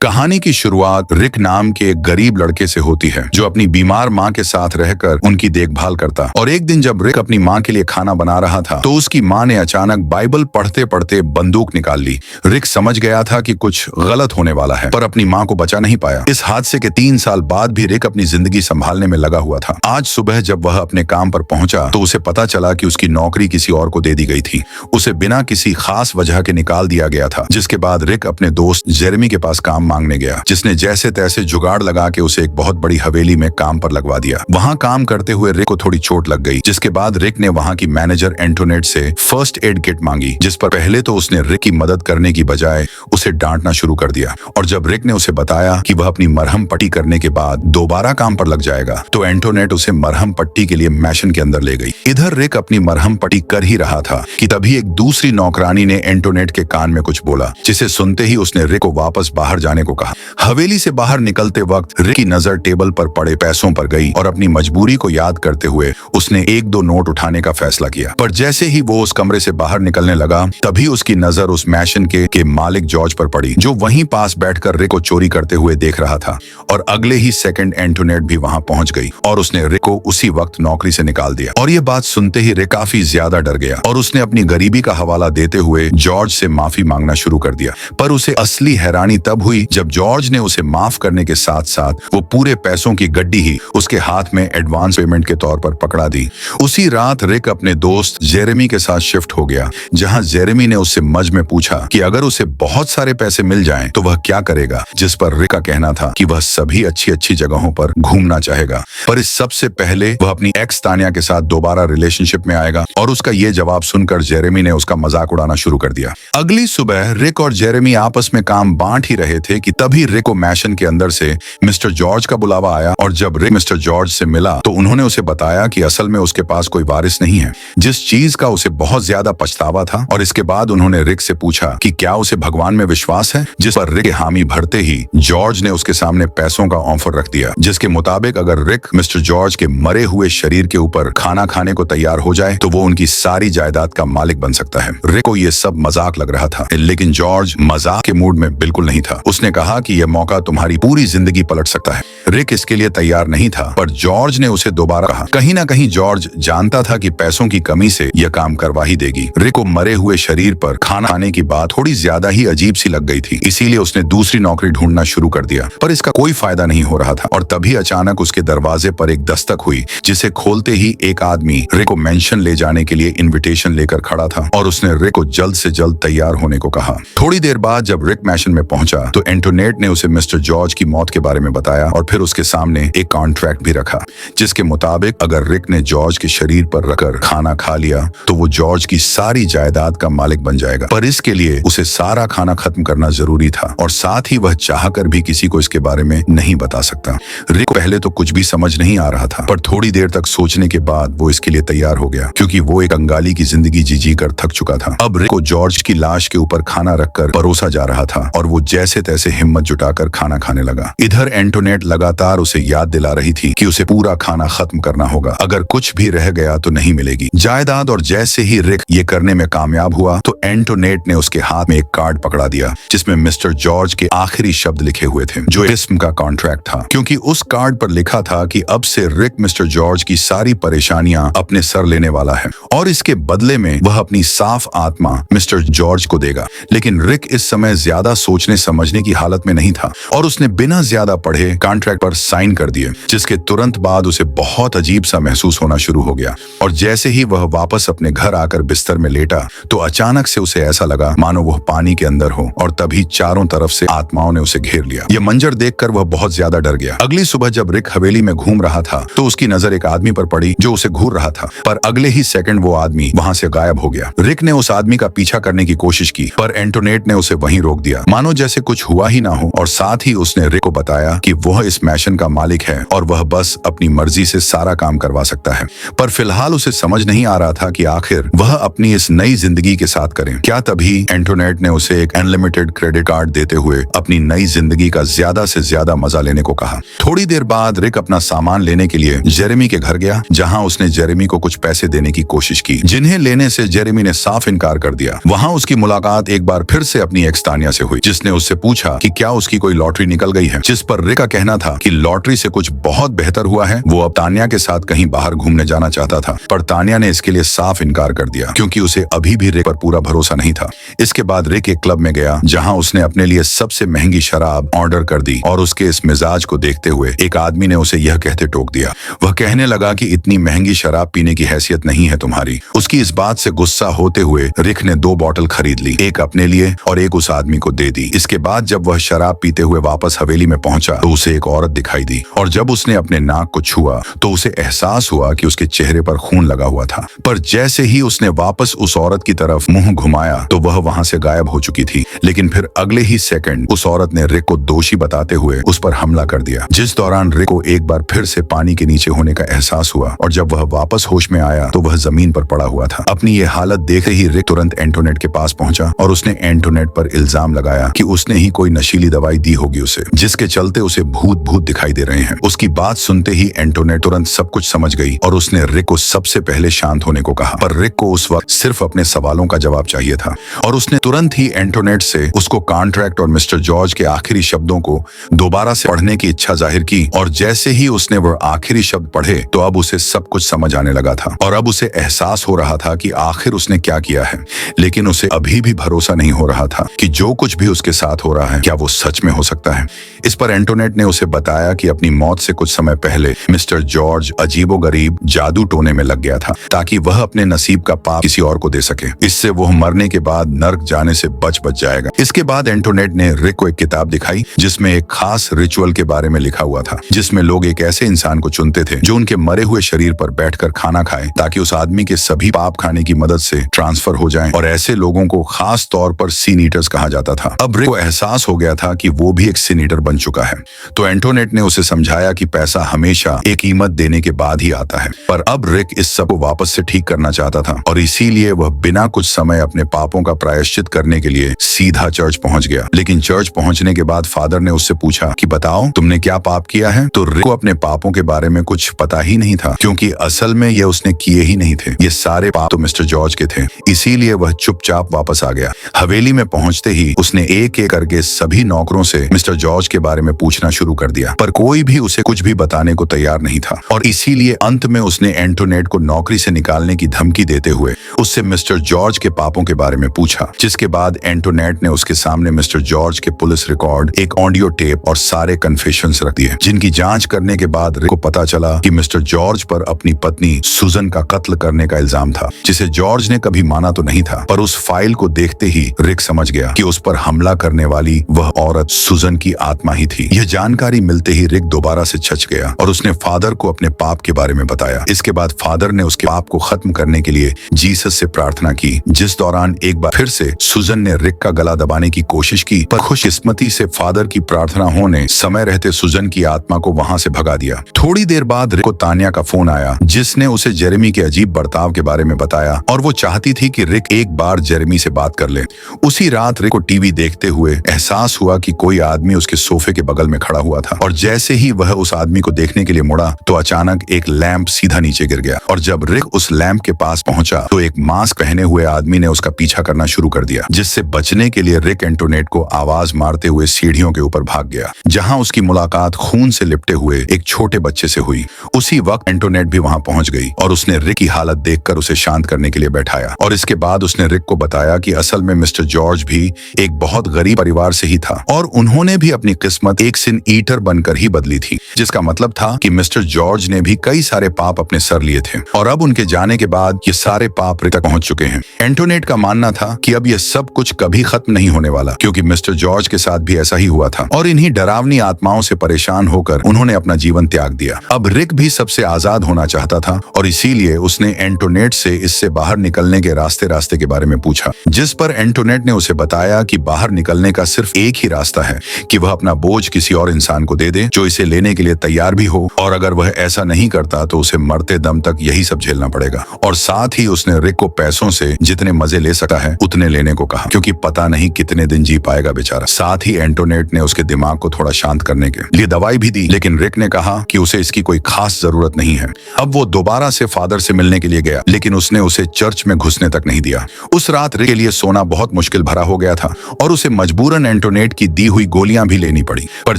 कहानी की शुरुआत रिक नाम के एक गरीब लड़के से होती है जो अपनी बीमार माँ के साथ रहकर उनकी देखभाल करता। और एक दिन जब रिक अपनी माँ के लिए खाना बना रहा था तो उसकी माँ ने अचानक बाइबल पढ़ते पढ़ते बंदूक निकाल ली। रिक समझ गया था कि कुछ गलत होने वाला है, पर अपनी माँ को बचा नहीं पाया। इस हादसे के 3 साल बाद भी रिक अपनी जिंदगी संभालने में लगा हुआ था। आज सुबह जब वह अपने काम पर पहुंचा तो उसे पता चला कि उसकी नौकरी किसी और को दे दी गई थी। उसे बिना किसी खास वजह के निकाल दिया गया था, जिसके बाद रिक अपने दोस्त जेरेमी के पास काम मांगने गया, जिसने जैसे तैसे जुगाड़ लगा के उसे एक बहुत बड़ी हवेली में काम पर लगवा दिया। वहां काम करते हुए रिक को थोड़ी चोट लग गई, जिसके बाद रिक ने वहां की मैनेजर एंटोनेट से फर्स्ट एड किट मांगी, जिस पर पहले तो उसने रिक की मदद करने की बजाय उसे डांटना शुरू कर दिया। और जब रिक ने उसे बताया कि वह अपनी मरहम पट्टी करने के बाद दोबारा काम पर लग जाएगा तो एंटोनेट उसे मरहम पट्टी के लिए मैशन के अंदर ले गई। इधर रिक अपनी मरहम पट्टी कर ही रहा था कि तभी एक दूसरी नौकरानी ने एंटोनेट के कान में कुछ बोला, जिसे सुनते ही उसने रिक को वापस बाहर जाने को कहा। हवेली से बाहर निकलते वक्त रिक की नजर टेबल पर पड़े पैसों पर गई और अपनी मजबूरी को याद करते हुए उसने 1-2 नोट उठाने का फैसला किया। पर जैसे ही वो उस कमरे से बाहर निकलने लगा तभी उसकी नजर उस मैशन के मालिक जॉर्ज पर पड़ी, जो वहीं पास बैठकर रिक को चोरी करते हुए देख रहा था। और अगले ही सेकंड एंटोनेट भी वहां पहुंच गई और उसने रिक को उसी वक्त नौकरी से निकाल दिया। और ये बात सुनते ही रिक काफी ज्यादा डर गया और उसने अपनी गरीबी का हवाला देते हुए जॉर्ज से माफी मांगना शुरू कर दिया। पर उसे असली हैरानी तब हुई जब जॉर्ज ने उसे माफ करने के साथ साथ वो पूरे पैसों की गड्डी ही उसके हाथ में एडवांस पेमेंट के तौर पर पकड़ा दी। उसी रात रिक अपने दोस्त जेरेमी के साथ शिफ्ट हो गया, जहां जेरेमी ने उससे मज में पूछा कि अगर उसे बहुत सारे पैसे मिल जाएं तो वह क्या करेगा, जिस पर रिक का कहना था कि वह सभी अच्छी अच्छी जगहों पर घूमना चाहेगा, पर इस सबसे पहले वह अपनी एक्स तानिया के साथ दोबारा रिलेशनशिप में आएगा। और उसका ये जवाब सुनकर जेरेमी ने उसका मजाक उड़ाना शुरू कर दिया। अगली सुबह रिक और जेरेमी आपस में काम बांट ही रहे थे कि तभी रिक को मैशन के अंदर से मिस्टर जॉर्ज का बुलावा आया। और जब रिक मिस्टर जॉर्ज से मिला तो उन्होंने उसे बताया कि असल में उसके पास कोई वारिस नहीं है, जिस चीज का उसे बहुत ज्यादा पछतावा था। और इसके बाद उन्होंने रिक से पूछा कि क्या उसे भगवान में विश्वास है, जिस पर रिक हामी भरते ही जॉर्ज ने उसके सामने पैसों का ऑफर रख दिया, जिसके मुताबिक अगर रिक मिस्टर जॉर्ज के मरे हुए शरीर के ऊपर खाना खाने को तैयार हो जाए तो वो उनकी सारी जायदाद का मालिक बन सकता है। रिक को ये सब मजाक लग रहा था, लेकिन जॉर्ज मजाक के मूड में बिल्कुल नहीं था। उसने कहा कि यह मौका तुम्हारी पूरी जिंदगी पलट सकता है। रिक इसके लिए तैयार नहीं था, पर जॉर्ज ने उसे दोबारा कहा। कहीं ना कहीं जॉर्ज जानता था कि पैसों की कमी से यह काम करवा ही देगी। रिक को मरे हुए शरीर पर खाना खाने की बात थोड़ी ज्यादा ही अजीब सी लग गई थी, इसीलिए उसने दूसरी नौकरी ढूंढना शुरू कर दिया, पर इसका कोई फायदा नहीं हो रहा था। और तभी अचानक उसके दरवाजे पर एक दस्तक हुई, जिसे खोलते ही एक आदमी रिक को मेंशन ले जाने के लिए इन्विटेशन लेकर खड़ा था और उसने रिक को जल्द से जल्द तैयार होने को कहा। थोड़ी देर बाद जब रिक मैशन में पहुंचा तो एंटोनेट ने उसे मिस्टर जॉर्ज की मौत के बारे में बताया और फिर उसके सामने एक कॉन्ट्रैक्ट भी रखा, जिसके मुताबिक अगर रिक ने जॉर्ज के शरीर पर रखकर खाना खा लिया तो वो जॉर्ज की सारी जायदाद का मालिक बन जाएगा। पर इसके लिए उसे सारा खाना खत्म करना जरूरी था और साथ ही वह चाहकर भी किसी को इसके बारे में नहीं बता सकता। रिक पहले तो कुछ भी समझ नहीं आ रहा था, पर थोड़ी देर तक सोचने के बाद वो इसके लिए तैयार हो गया, क्योंकि वो एक कंगाली की जिंदगी जी कर थक चुका था। अब रिक को जॉर्ज की लाश के ऊपर खाना रखकर परोसा जा रहा था और वो जैसे तैसे हिम्मत जुटाकर खाना खाने लगा। इधर एंटोनेट लगातार उसे याद दिला रही थी कि उसे पूरा खाना खत्म करना होगा, अगर कुछ भी रह गया तो नहीं मिलेगी जायदाद। और जैसे ही रिक ये करने में कामयाब हुआ तो एंटोनेट ने उसके हाथ में एक कार्ड पकड़ा दिया, जिसमें मिस्टर जॉर्ज के आखिरी शब्द लिखे हुए थे, जो एक किस्म का कॉन्ट्रैक्ट था, क्योंकि उस कार्ड पर लिखा था कि अब से रिक मिस्टर जॉर्ज की सारी परेशानियां अपने सर लेने वाला है और इसके बदले में वह अपनी साफ आत्मा मिस्टर जॉर्ज को देगा। लेकिन रिक इस समय ज्यादा सोचने समझने की हालत में नहीं था और उसने बिना ज्यादा पढ़े कॉन्ट्रैक्ट पर साइन कर दिए, जिसके तुरंत बाद उसे बहुत अजीब सा महसूस होना शुरू हो गया। और जैसे ही वह वापस अपने घर आकर बिस्तर में लेटा तो अचानक से उसे ऐसा लगा मानो वह पानी के अंदर हो, और तभी चारों तरफ से आत्माओं ने उसे घेर लिया। यह मंजर देखकर वह बहुत ज्यादा डर गया। अगली सुबह जब रिक हवेली में घूम रहा था तो उसकी नजर एक आदमी पर पड़ी जो उसे घूर रहा था, पर अगले ही सेकंड वो आदमी वहां से गायब हो गया। रिक ने उस आदमी का पीछा करने की कोशिश की, पर एंटोनेट ने उसे वहीं रोक दिया, मानो जैसे कुछ हुआ ही ना हो। और साथ ही उसने रिक को बताया कि वह इस मैशन का मालिक है और वह बस अपनी मर्जी से सारा काम करवा सकता है। पर फिलहाल उसे समझ नहीं आ रहा था कि आखिर वह अपनी इस नई जिंदगी के साथ करे क्या। तभी एंटोनेट ने उसे एक अनलिमिटेड क्रेडिट कार्ड देते हुए अपनी नई जिंदगी का ज्यादा से ज्यादा मजा लेने को कहा। थोड़ी देर बाद रिक अपना सामान लेने के लिए जेरेमी के घर गया, जहां उसने जेरेमी को कुछ पैसे देने की कोशिश की, जिन्हें लेने से जेरेमी ने साफ इनकार कर दिया। वहां उसकी मुलाकात एक बार फिर से अपनी एक्स तानिया से हुई, जिसने उससे पूछा पूछा कि क्या उसकी कोई लॉटरी निकल गई है, जिस पर रिक का कहना था कि लॉटरी से कुछ बहुत बेहतर हुआ है। वो अब तान्या के साथ कहीं बाहर घूमने जाना चाहता था, पर तान्या ने इसके लिए साफ इनकार कर दिया क्योंकि उसे अभी भी रिक पर पूरा भरोसा नहीं था। इसके बाद रिक एक क्लब में गया जहां उसने अपने लिए सबसे महंगी शराब ऑर्डर कर दी और उसके इस मिजाज को देखते हुए एक आदमी ने उसे यह कहते टोक दिया। वह कहने लगा कि इतनी महंगी शराब पीने की हैसियत नहीं है तुम्हारी। उसकी इस बात से गुस्सा होते हुए रिक ने 2 बॉटल खरीद ली, एक अपने लिए और एक उस आदमी को दे दी। इसके बाद जब वह शराब पीते हुए वापस हवेली में पहुंचा तो उसे एक औरत दिखाई दी और जब उसने अपने नाक को छुआ तो उसे एहसास हुआ कि उसके चेहरे पर खून लगा हुआ था। पर जैसे ही उसने वापस उस औरत की तरफ मुंह घुमाया तो वह वहां से गायब हो चुकी थी। लेकिन फिर अगले ही सेकंड उस औरत ने रिक को दोषी बताते हुए उस पर हमला कर दिया, जिस दौरान रिक को एक बार फिर से पानी के नीचे होने का एहसास हुआ और जब वह वापस होश में आया तो वह जमीन पर पड़ा हुआ था। अपनी ये हालत देखते ही रिक तुरंत एंटोनेट के पास पहुंचा और उसने एंटोनेट पर इल्जाम लगाया कि उसने ही कोई नशीली दवाई दी होगी उसे, जिसके चलते उसे भूत दिखाई दे रहे हैं। उसकी बात सुनते ही एंटोनेट तुरंत सब कुछ समझ गई और उसने रिक को सबसे पहले शांत होने को कहा। पर रिक को उस वक्त सिर्फ अपने सवालों का जवाब चाहिए था और उसने तुरंत ही एंटोनेट से उसको कॉन्ट्रैक्ट और मिस्टर जॉर्ज के आखिरी शब्दों को दोबारा से पढ़ने की इच्छा जाहिर की। और जैसे ही उसने वह आखिरी शब्द पढ़े तो अब उसे सब कुछ समझ आने लगा था और अब उसे एहसास हो रहा था कि आखिर उसने क्या किया है। लेकिन उसे अभी भी भरोसा नहीं हो रहा था कि जो कुछ भी उसके साथ हो रहा है क्या वो सच में हो सकता है। इस पर एंटोनेट ने उसे बताया कि अपनी मौत से कुछ समय पहले मिस्टर जॉर्ज अजीबोगरीब जादू टोने में लग गया था ताकि वह अपने नसीब का पाप किसी और को दे सके। इससे वह मरने के बाद नर्क जाने से बच जाएगा। इसके बाद एंटोनेट ने रिक को एक किताब दिखाई जिसमें एक खास रिचुअल के बारे में लिखा हुआ था, जिसमें लोग एक ऐसे इंसान को चुनते थे जो उनके मरे हुए शरीर पर बैठकर खाना खाए ताकि उस आदमी के सभी पाप खाने की मदद से ट्रांसफर हो जाएं और ऐसे लोगों को खास तौर पर सीन ईटर्स कहा जाता था। अब रिक को एहसास हो गया था कि वो भी एक सीन ईटर बन चुका है। तो एंटोनेट ने उसे समझाया कि पैसा हमेशा एक कीमत देने के बाद ही आता है। पर अब रिक इस सब को वापस से ठीक करना चाहता था और इसीलिए वह बिना कुछ समय अपने पापों का प्रायश्चित करने के लिए सीधा चर्च पहुंच गया। लेकिन चर्च पहुंचने के बाद फादर ने उससे पूछा कि बताओ तुमने क्या पाप किया है। तो रिक को अपने पापों के बारे में कुछ पता ही नहीं था क्योंकि असल में ये उसने किए ही नहीं थे। ये सारे पाप तो मिस्टर जॉर्ज के थे। इसीलिए वह चुपचाप वापस आ गया। हवेली में पहुंचते ही उसने एक एक करके सभी नौकरों से मिस्टर जॉर्ज के बारे में पूछना शुरू कर दिया, पर कोई भी उसे कुछ भी बताने को तैयार नहीं था और इसीलिए अंत में उसने एंटोनेट को नौकरी से निकालने की धमकी देते हुए उससे मिस्टर जॉर्ज के पापों के बारे में पूछा। जिसके बाद एंटोनेट ने उसके सामने मिस्टर जॉर्ज के पुलिस रिकॉर्ड, एक ऑडियो टेप और सारे कन्फेशंस रख दिए, जिनकी जांच करने के बाद रिक को पता चला कि मिस्टर जॉर्ज पर अपनी पत्नी सुजन का कत्ल करने का इल्जाम था, जिसे जॉर्ज ने कभी माना तो नहीं था। पर उस फाइल को देखते ही रिक समझ गया कि उस पर हमला करने वाली वह औरत सुजन की आत्मा ही थी। यह जानकारी मिलते ही रिक दोबारा से छच गया और उसने फादर को अपने पाप के बारे में बताया। इसके बाद फादर ने उसके पाप को खत्म करने के लिए जीसस से प्रार्थना की, जिस दौरान एक बार फिर से सुजन ने रिक का गला दबाने की कोशिश की, पर खुशकिस्मती से फादर की प्रार्थना होने समय रहते सुजन की आत्मा को वहां से भगा दिया। थोड़ी देर बाद रिक को तान्या का फोन आया, जिसने उसे जेरेमी के अजीब बर्ताव के बारे में बताया और वो चाहती थी कि रिक एक बार जेरेमी से बात कर ले। उसी रात रिक को टीवी देखते हुए एहसास हुआ कि कोई आदमी उसके सोफे के बगल में खड़ा हुआ था और जैसे ही वह उस आदमी को देखने के लिए मुड़ा तो अचानक एक लैंप सीधा नीचे गिर गया और जब रिक उस लैंप के पास पहुंचा तो एक मास्क पहने हुए आदमी ने उसका पीछा करना शुरू कर दिया, जिससे बचने के लिए रिक एंटोनेट को आवाज मारते हुए सीढ़ियों के ऊपर भाग गया, जहां उसकी मुलाकात खून से लिपटे हुए एक छोटे बच्चे से हुई। उसी वक्त एंटोनेट भी वहां पहुंच गई और उसने रिक की हालत देखकर उसे शांत करने के लिए बैठाया और इसके बाद उसने रिक को बताया कि असल में मिस्टर जॉर्ज भी एक बहुत गरीब परिवार से ही था और उन्होंने भी अपनी किस्मत एक सिन ईटर बनकर ही बदली थी, जिसका मतलब था कि मिस्टर जॉर्ज ने भी कई सारे पाप अपने सर लिए थे और अब उनके जाने के बाद ये सारे पाप रिक तक पहुंच चुके हैं। एंटोनेट का मानना था कि अब ये सब कुछ कभी खत्म नहीं होने वाला, क्योंकि मिस्टर जॉर्ज के साथ भी ऐसा ही हुआ था और इन्हीं डरावनी आत्माओं से परेशान होकर उन्होंने अपना जीवन त्याग दिया। अब रिक भी सबसे आजाद होना चाहता था और इसीलिए उसने एंटोनेट से इससे बाहर निकलने के रास्ते के बारे में पूछा, जिस पर एंटोनेट ने उसे बताया कि बाहर निकलने का सिर्फ एक ही रास्ता है कि वह अपना बोझ किसी और इंसान को दे दे जो इसे लेने के लिए तैयार भी हो, और अगर वह ऐसा नहीं करता तो उसे मरते दम तक यही सब झेलना पड़ेगा। और साथ ही उसने रिक को पैसों से जितने मजे ले सकता है उतने लेने को कहा, क्योंकि पता नहीं कितने दिन जी पाएगा बेचारा। साथ ही एंटोनेट ने उसके दिमाग को थोड़ा शांत करने के लिए दवाई भी दी, लेकिन रिक ने कहा कि उसे इसकी कोई खास जरूरत नहीं है। अब वो दोबारा से फादर से मिलने के लिए गया, लेकिन उसने उसे चर्च में घुसने तक नहीं दिया। उस रात रिक के लिए सोना बहुत मुश्किल भरा हो गया था और उसे मजबूरन एंटोनेट की दी हुई गोलियां भी लेनी पड़ी। पर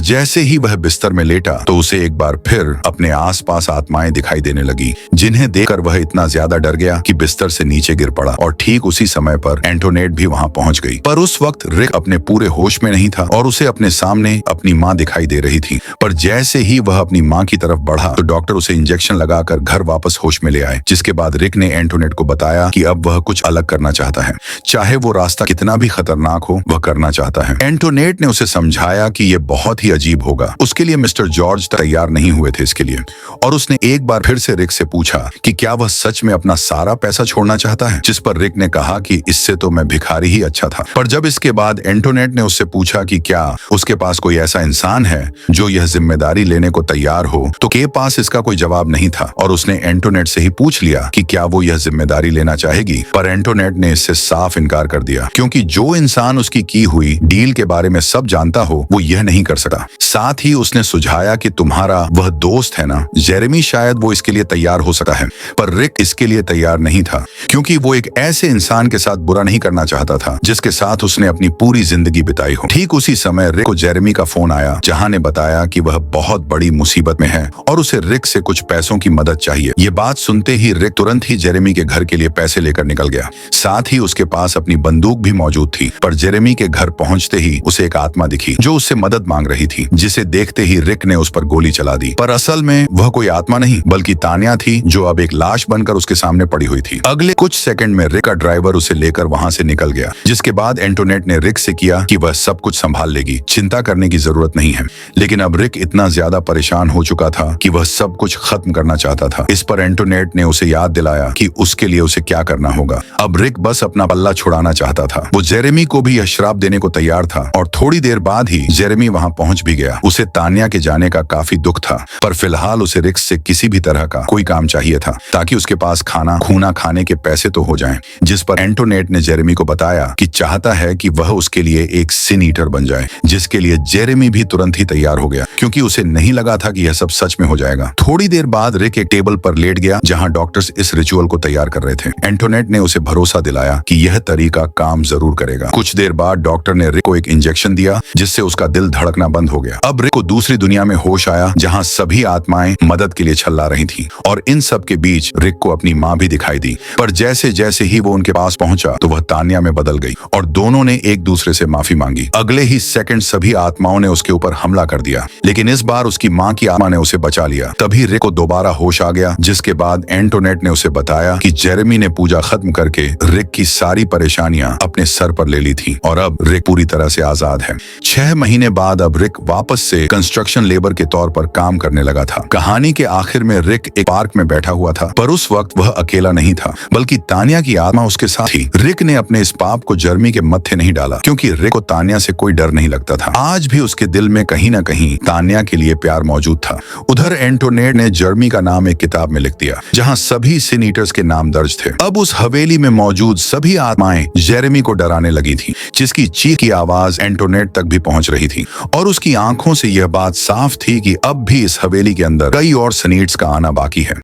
जैसे ही वह बिस्तर में लेटा तो उसे एक बार फिर अपने आसपास आत्माएं दिखाई देने लगी, जिन्हें देखकर वह इतना ज्यादा डर गया कि बिस्तर से नीचे गिर पड़ा। और ठीक उसी समय पर एंटोनेट भी वहां पहुंच गई। पर उस वक्त रिक अपने पूरे होश में नहीं था और उसे अपने सामने अपनी माँ दिखाई दे रही थी। पर जैसे ही वह अपनी माँ की तरफ बढ़ा तो डॉक्टर उसे इंजेक्शन लगाकर घर वापस होश में ले आए। जिसके बाद रिक ने एंटोनेट को बताया कि अब वह कुछ अलग करना चाहता है, चाहे वो रास्ता कितना भी खतरनाक हो, वह करना चाहता है। एंटोनेट ने उसे समझाया कि यह बहुत ही अजीब होगा। उसके लिए मिस्टर जॉर्ज तैयार नहीं हुए थे इसके लिए, और उसने एक बार फिर से रिक से पूछा कि क्या वह सच में अपना सारा पैसा छोड़ना चाहता है। जिस पर रिक ने कहा कि इससे तो मैं भिखारी ही अच्छा था। पर जब इसके बाद एंटोनेट ने उससे पूछा कि क्या उसके पास कोई ऐसा इंसान है जो यह जिम्मेदारी लेने को तैयार हो, तो के पास इसका कोई जवाब नहीं था और उसने एंटोनेट से ही पूछ लिया कि क्या वो यह जिम्मेदारी लेना चाहेगी। पर एंटोनेट ने इससे साफ इनकार कर दिया, क्योंकि जो इंसान उसकी की हुई डील के बारे में सब जानता हो वो यह नहीं कर सकता। साथ ही उसने सुझाया कि तुम्हारा वह दोस्त है ना जेरेमी, शायद वो इसके लिए तैयार हो सकता है। पर रिक इसके लिए तैयार नहीं था, क्योंकि वो एक ऐसे इंसान के साथ बुरा नहीं करना चाहता था जिसके साथ उसने अपनी पूरी जिंदगी बिताई हो। ठीक उसी समय रिक को जेरेमी का फोन आया, जहां ने बताया कि वह बहुत बड़ी मुसीबत में है और उसे रिक से कुछ पैसों की मदद चाहिए। ये बात सुनते ही रिक तुरंत ही जेरेमी के घर के लिए पैसे लेकर निकल गया। साथ ही उसके पास अपनी बंदूक भी मौजूद थी। पर जेरेमी के घर पहुंचते ही उसे एक आत्मा दिखी जो उससे मदद मांग रही थी, जिसे देखते ही रिक ने उस पर गोली चला दी। पर असल में वह कोई आत्मा नहीं बल्कि तान्या थी, जो अब एक लाश बनकर उसके सामने पड़ी हुई थी। अगले कुछ सेकंड में रिक का ड्राइवर उसे लेकर वहां से निकल गया। जिसके बाद एंटोनेट ने रिक से किया कि वह सब कुछ संभाल लेगी, चिंता करने की जरूरत नहीं है। लेकिन अब रिक इतना ज्यादा परेशान हो चुका था कि वह सब कुछ खत्म करना चाहता था। इस पर एंटोनेट ने उसे याद दिलाया कि उसके लिए उसे क्या करना होगा। अब रिक बस अपना पल्ला छुड़ाना चाहता था। वो जेरेमी को भी यह श्राप देने को तैयार था और थोड़ी देर बाद ही जेरेमी वहां पहुंच भी गया। उसे तान्या के जाने का काफी दुख था, पर फिलहाल उसे रिक से किसी भी तरह का कोई काम चाहिए था ताकि उसके पास खूना खाने के पैसे तो हो जाएं। जिस पर एंटोनेट ने जेरेमी को बताया कि चाहता है कि वह उसके लिए एक सिन ईटर बन जाए, जिसके लिए जेरेमी भी तुरंत ही तैयार हो गया, क्योंकि उसे नहीं लगा था कि यह सब सच में हो जाएगा। थोड़ी देर बाद रिक एक टेबल पर लेट गया जहां डॉक्टर्स इस रिचुअल को तैयार कर रहे थे। एंटोनेट ने उसे भरोसा दिलाया कि यह तरीका काम जरूर करेगा। कुछ देर बाद डॉक्टर ने रिक को एक इंजेक्शन दिया, जिससे उसका दिल धड़कना बंद हो गया। अब रिक को दूसरी दुनिया में होश आया, जहां सभी आत्माएं मदद के लिए छल्ला रही थी और इन सब के बीच रिक को अपनी माँ भी दिखाई दी। पर जैसे जैसे ही वो उनके पास पहुंचा तो वह तान्या में बदल गई और दोनों ने एक दूसरे से माफी मांगी। अगले ही सेकंड सभी आत्माओं ने उसके ऊपर हमला कर दिया, लेकिन इस बार उसकी माँ की आत्मा ने उसे बचा लिया। तभी रिक को दोबारा होश आ गया, जिसके बाद एंटोनेट ने उसे बताया कि जेरेमी ने पूजा खत्म करके रिक की सारी परेशानियां अपने सर पर ले ली थी और अब रिक पूरी तरह से आजाद है। 6 महीने बाद अब रिक वापस से कंस्ट्रक्शन लेबर के तौर पर काम करने लगा था। कहानी के आखिर में रिक एक पार्क में बैठा हुआ था, पर उस वक्त वह अकेला नहीं था, बल्कि तान्या की आत्मा उसके साथ थी। रिक ने अपने इस पाप को जेरेमी के मत्थे नहीं डाला, क्योंकि रिक को तान्या से कोई डर नहीं लगता था। आज भी उसके दिल में कहीं न कहीं तान्या के लिए प्यार मौजूद था। उधर एंटोनेट ने जेरेमी का नाम एक किताब में लिख दिया, जहां सभी सिन ईटर्स के नाम दर्ज थे। अब उस हवेली में मौजूद सभी आत्माएं जेरेमी को डराने लगी थी, जिसकी चीख की आवाज एंटोनेट तक भी पहुंच रही थी और उसकी आंखों से यह बात साफ थी कि अब भी इस हवेली के अंदर कई और सिन ईटर्स का आना बाकी है।